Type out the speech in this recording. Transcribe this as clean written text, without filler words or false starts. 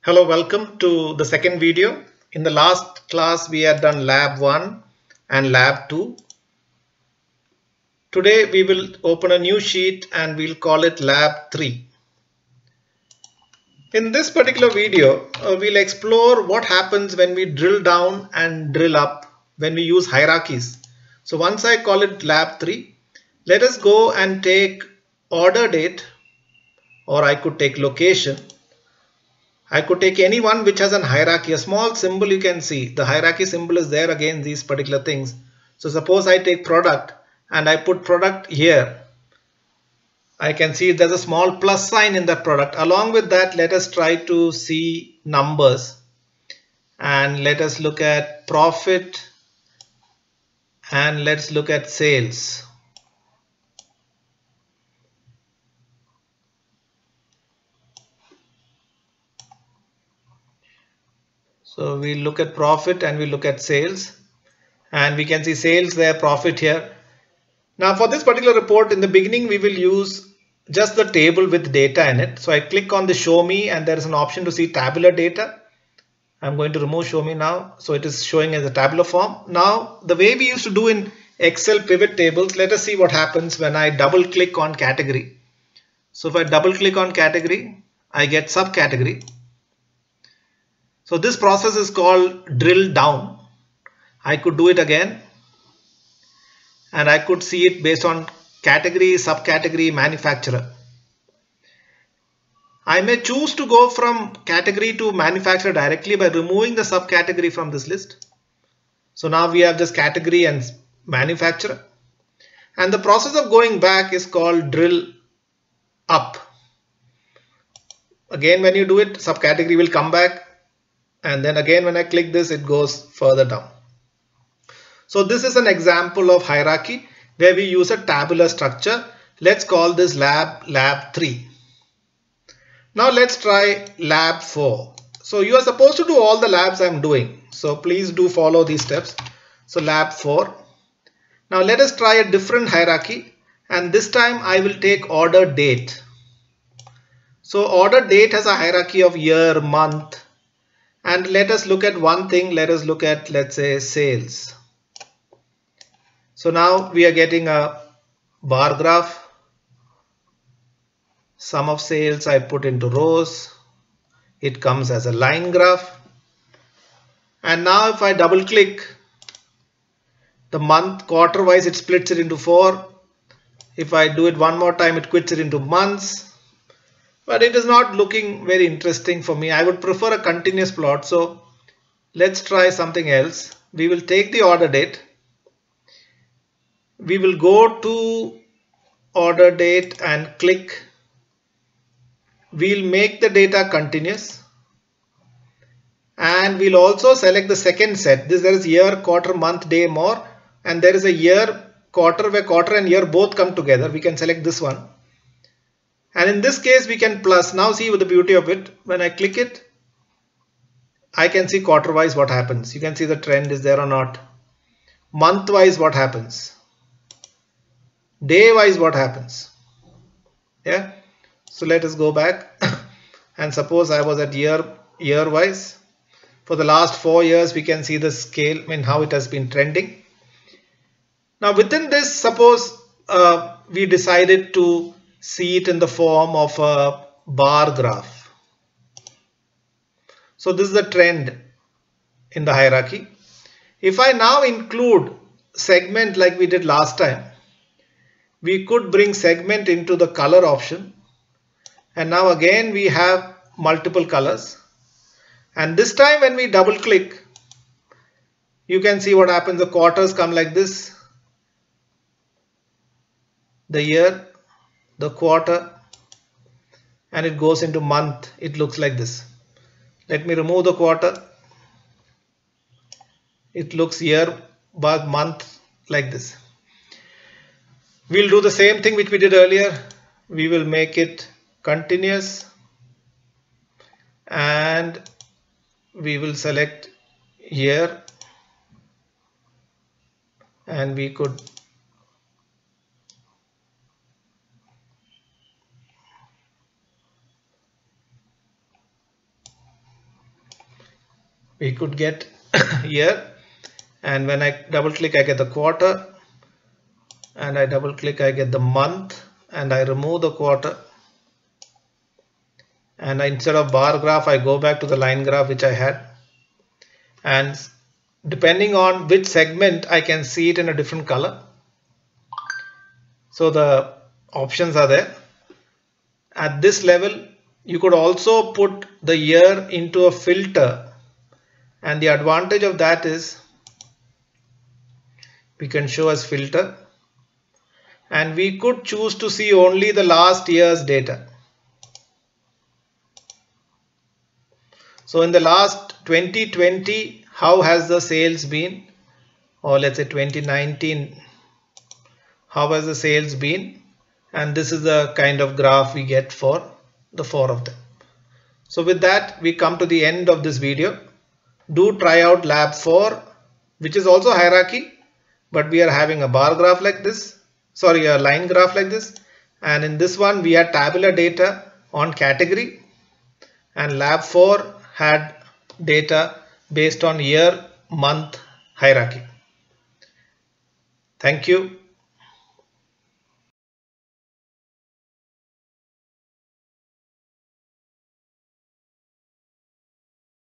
Hello, welcome to the second video. In the last class, we had done lab 1 and lab 2. Today, we will open a new sheet and we'll call it lab 3. In this particular video, we'll explore what happens when we drill down and drill up when we use hierarchies. So once I call it lab 3, let us go and take order date, or I could take location. I could take any one which has a hierarchy, a small symbol you can see. The hierarchy symbol is there again, these particular things. So suppose I take product and I put product here. I can see there's a small plus sign in that product. Along with that, let us try to see numbers. And let us look at profit and let's look at sales. So we look at profit and we look at sales. And we can see sales there, profit here. Now for this particular report, in the beginning we will use just the table with data in it. So I click on the show me and there is an option to see tabular data. I'm going to remove show me now. So it is showing as a tabular form. Now the way we used to do in Excel pivot tables, let us see what happens when I double click on category. So if I double click on category, I get subcategory. So this process is called drill down. I could do it again. And I could see it based on category, subcategory, manufacturer. I may choose to go from category to manufacturer directly by removing the subcategory from this list. So now we have just category and manufacturer. And the process of going back is called drill up. Again, when you do it, subcategory will come back. And then again, when I click this, it goes further down. So this is an example of hierarchy where we use a tabular structure. Let's call this lab 3. Now let's try lab 4. So you are supposed to do all the labs I'm doing. So please do follow these steps. So lab 4. Now let us try a different hierarchy, and this time I will take order date. So order date has a hierarchy of year, month, and let us look at one thing. Let us look at, let's say, sales. So now we are getting a bar graph. Sum of sales I put into rows. It comes as a line graph. And now if I double click the month, quarter wise, it splits it into 4. If I do it one more time, it quits it into months. But it is not looking very interesting for me. I would prefer a continuous plot. So let's try something else. We will take the order date. We will go to order date and click. We'll make the data continuous. And we'll also select the second set. There is year, quarter, month, day, more. And there is a year, quarter, where quarter and year both come together. We can select this one. And in this case, we can plus. Now see with the beauty of it. When I click it, I can see quarter wise what happens. You can see the trend is there or not. Month wise what happens. Day wise what happens. Yeah. So let us go back. And suppose I was at year wise. For the last 4 years, we can see the scale, how it has been trending. Now within this, suppose we decided to see it in the form of a bar graph. So this is the trend in the hierarchy. If I now include segment like we did last time, we could bring segment into the color option. And now again we have multiple colors. And this time when we double click, you can see what happens. The quarters come like this. The year, the quarter, and it goes into month. It looks like this. Let me remove the quarter. It looks year, but month like this. We'll do the same thing which we did earlier. We will make it continuous and we will select year and we could we could get year, and when I double click I get the quarter, and I double click I get the month, and I remove the quarter, and instead of bar graph I go back to the line graph which I had, and depending on which segment I can see it in a different color. So the options are there. At this level you could also put the year into a filter, and the advantage of that is we can show as filter, and we could choose to see only the last year's data. So in the last 2020, how has the sales been, or let's say 2019, how has the sales been, and this is the kind of graph we get for the 4 of them. So with that we come to the end of this video. Do try out lab 4, which is also hierarchy, but we are having a bar graph like this, sorry, a line graph like this, and in this one we had tabular data on category, and lab 4 had data based on year, month hierarchy. Thank you.